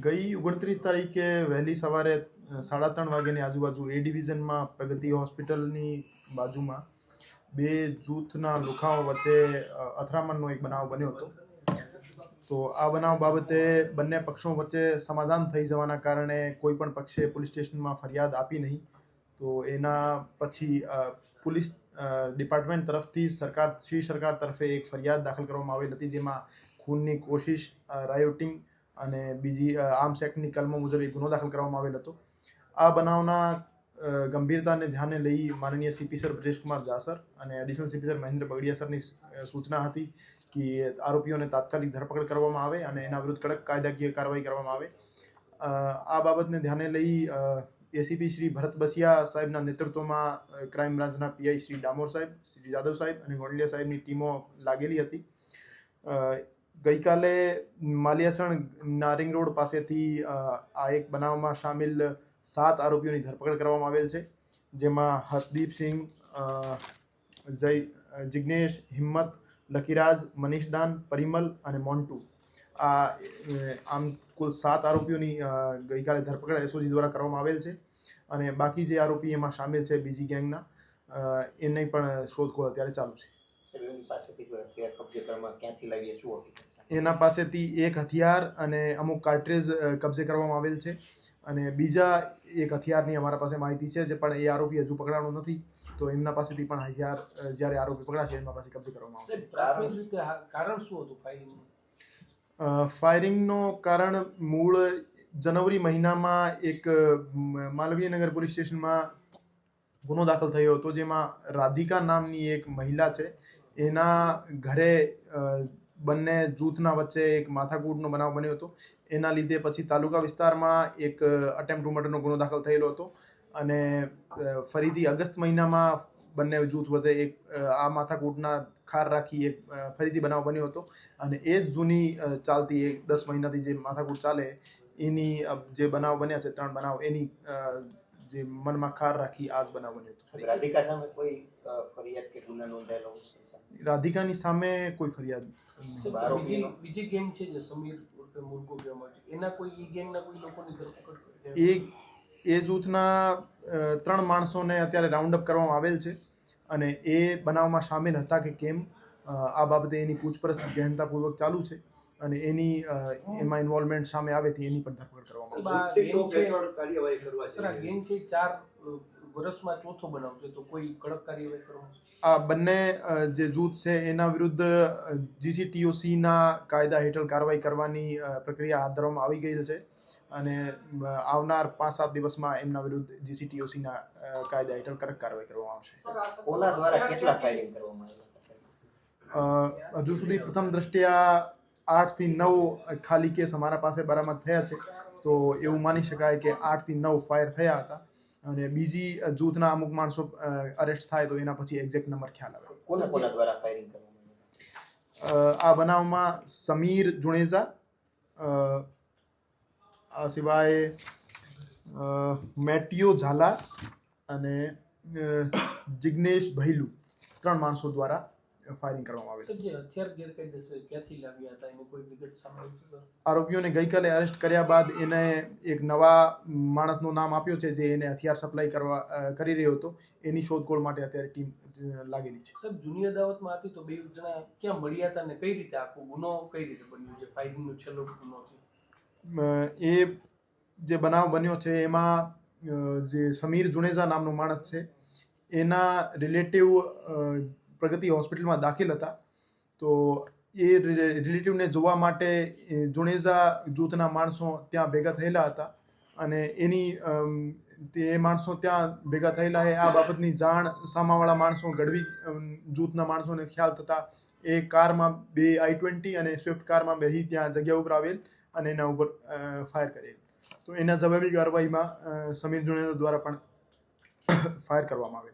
ગઈ 29 તારીખે વહેલી સવારે 3:30 વાગ્યાની આજુબાજુ એ ડિવિઝનમાં પ્રગતિ હોસ્પિટલની બાજુમાં બે જૂથના લુખાઓ વચ્ચે અથડામણનો એક બનાવ બન્યો હતો. તો આ બનાવ બાબતે બંને પક્ષો વચ્ચે સમાધાન થઈ જવાના કારણે કોઈ પણ પક્ષે પોલીસ સ્ટેશનમાં ફરિયાદ આપી નહીં. તો એના પછી પોલીસ ડિપાર્ટમેન્ટ તરફથી સરકાર તરફે એક ફરિયાદ દાખલ કરવામાં આવેલ હતી, જેમાં ખૂનની કોશિશ, રાયોટિંગ અને બીજી આર્મ્સ એક્ટની કલમો મુજબ એક ગુનો દાખલ કરવામાં આવેલ હતો. આ બનાવના ગંભીરતાને ધ્યાને લઈ માનનીય સીપી સર બ્રજેશકુમાર જાસર અને additional CP sir Mahendra Bagadiya સરની સૂચના હતી કે આરોપીઓને તાત્કાલિક ધરપકડ કરવામાં આવે અને એના વિરુદ્ધ કડક કાયદાકીય કાર્યવાહી કરવામાં આવે. આ બાબતને ધ્યાને લઈ એસીપી શ્રી ભરત બસિયા સાહેબના નેતૃત્વમાં ક્રાઇમ બ્રાન્ચના પીઆઈ શ્રી ડામોર સાહેબ, શ્રી જાદવ સાહેબ અને ગોંડલિયા સાહેબની ટીમો લાગેલી હતી. ગઈકાલે માલિયાસણ નારિંગ રોડ પાસેથી આ એક બનાવમાં સામેલ 7 આરોપીઓની ધરપકડ કરવામાં આવેલ છે, જેમાં હર્ષદીપસિંહ, જિગ્નેશ, હિંમત, લકીરાજ, મનીષદાન, પરિમલ અને મોન્ટુ. આમ કુલ 7 આરોપીઓની ગઈકાલે ધરપકડ એસઓજી દ્વારા કરવામાં આવેલ છે અને બાકી જે આરોપી એમાં સામેલ છે બીજી ગેંગના, એની પણ શોધખોળ અત્યારે ચાલુ છે. એના પાસેથી એક હથિયાર અને અમુક કાર્ટ્રેજ કબજે કરવામાં આવેલ છે અને બીજા એક હથિયારની અમારા પાસે માહિતી છે, જે પણ એ આરોપી હજુ પકડાણો નથી. તો એમના પાસેથી પણ હથિયાર જ્યારે આરોપી પકડાશે એમના પાસે કબજે કરવામાં આવશે. કારણ શું હતું ફાયરિંગનો કારણ મૂળ જાન્યુઆરી મહિનામાં એક માલવીયનગર પોલીસ સ્ટેશનમાં ગુનો દાખલ થયો હતો, જેમાં રાધિકા નામની એક મહિલા છે, એના ઘરે બંને જૂથના વચ્ચે એક માથાકૂટનો બનાવ બન્યો હતો. એના લીધે પછી તાલુકા વિસ્તારમાં એક અટેમ્પ્ટ ટુ મર્ડરનો ગુનો દાખલ થયેલો હતો અને ફરીથી ઓગસ્ટ મહિનામાં બંને જૂથ વચ્ચે એક આ માથાકૂટના ખાર રાખી એક ફરીથી બનાવ બન્યો હતો અને એ જ જૂની ચાલતી 10 મહિનાથી જે માથાકૂટ ચાલે એની જે બનાવ બન્યા છે 3 બનાવ, એની જે મનમાં ખાર રાખી આ જ બનાવ બન્યો હતો. રાધિકા સામે કોઈ ફરિયાદ કે ગુનો નોંધાયેલો? રાધિકાની સામે કોઈ ફરિયાદ બીજી ગેંગ છે જે સમીર ઉર્ફે મુર્ગો કહેવામાં આવે છે, એના કોઈ ઈ ગેંગના કોઈ લોકોની ધરપકડ એ જૂથના 3 માણસોને અત્યારે રાઉન્ડ અપ કરવામાં આવેલ છે અને એ બનાવમાં સામેલ હતા કે કેમ આ બાબતે એની પૂછપરછ ગહેનતાપૂર્વક ચાલુ છે અને એની એમાં ઇન્વોલ્વમેન્ટ સામે આવે તો એની પણ ધરપકડ કરવામાં આવશે. ગેંગ છે 4 વર્ષમાં ચોથો બનાવ છે, તો કોઈ કડક કાર્યવાહી કરવામાં? આ બંને જે જૂથ છે એના વિરુદ્ધ GCTOCના કાયદા હેઠળ કાર્યવાહી કરવાની પ્રક્રિયા હાથ ધરવામાં આવી ગઈ છે અને આવનાર 5-7 દિવસમાં એમના વિરુદ્ધ GCTOCના કાયદા હેઠળ કડક કાર્યવાહી કરવામાં આવશે. કોના દ્વારા કેટલા ફાયરિંગ કરવામાં આવ્યા? હજુ સુધી પ્રથમ દ્રષ્ટિયા 8 થી 9 ખાલી કેસ અમારા પાસે બરામદ થયા છે, તો એવું માની શકાય કે 8 થી 9 ફાયર થયા હતા અને બીજી જૂથના અમુક માણસો અરેસ્ટ થાય તો એના પછી એક્ઝેક્ટ નંબર ખ્યાલ આવે. કોના દ્વારા ફાયરિંગ કરવામાં? આ બનાવમાં સમીર જુણેજા, આ સિવાય મેટિયો ઝાલા અને જિગ્નેશ ભૈલુ 3 માણસો દ્વારા ફાયરિંગ કરવામાં આવે છે. હથિયાર ગેરકાયદેસર ક્યાંથી લાવ્યા હતા એની કોઈ વિગત સામે આવી છે? આરોપીઓને ગઈકાલે અરેસ્ટ કર્યા બાદ એને એક નવા માણસનું નામ આપ્યું છે જે એને હથિયાર સપ્લાય કરી રહ્યો હતો. એની શોધખોળ માટે અત્યારે ટીમ લાગેલી છે. સાહેબ, જૂની અદાવતમાં હતી તો 2 જણા ક્યાં મળ્યા હતા અને કઈ રીતે આખો ગુનો કઈ રીતે બન્યો, જે ફાયરિંગનો છેલ્લો ગુનો હતો? એ જે બનાવ બન્યો છે એમાં જે સમીર જુણેજા નામનો માણસ છે એના રિલેટિવ પ્રગતિ હોસ્પિટલમાં દાખલ હતા. તો એ રિલેટિવને જોવા માટે જુણેજા જૂથના માણસો ત્યાં ભેગા થયેલા હતા અને તે માણસો ત્યાં ભેગા થયેલા એ આ બાબતની જાણ સામાવાળા માણસો ગઢવી જૂથના માણસોને ખ્યાલ થતા એ કારમાં 2 I-20 અને સ્વિફ્ટ કારમાં બેસી ત્યાં જગ્યા ઉપર આવેલ અને એના ઉપર ફાયર કરેલ. તો એના જવાબી કાર્યવાહીમાં સમીર જુણેજા દ્વારા પણ ફાયર કરવામાં આવેલ.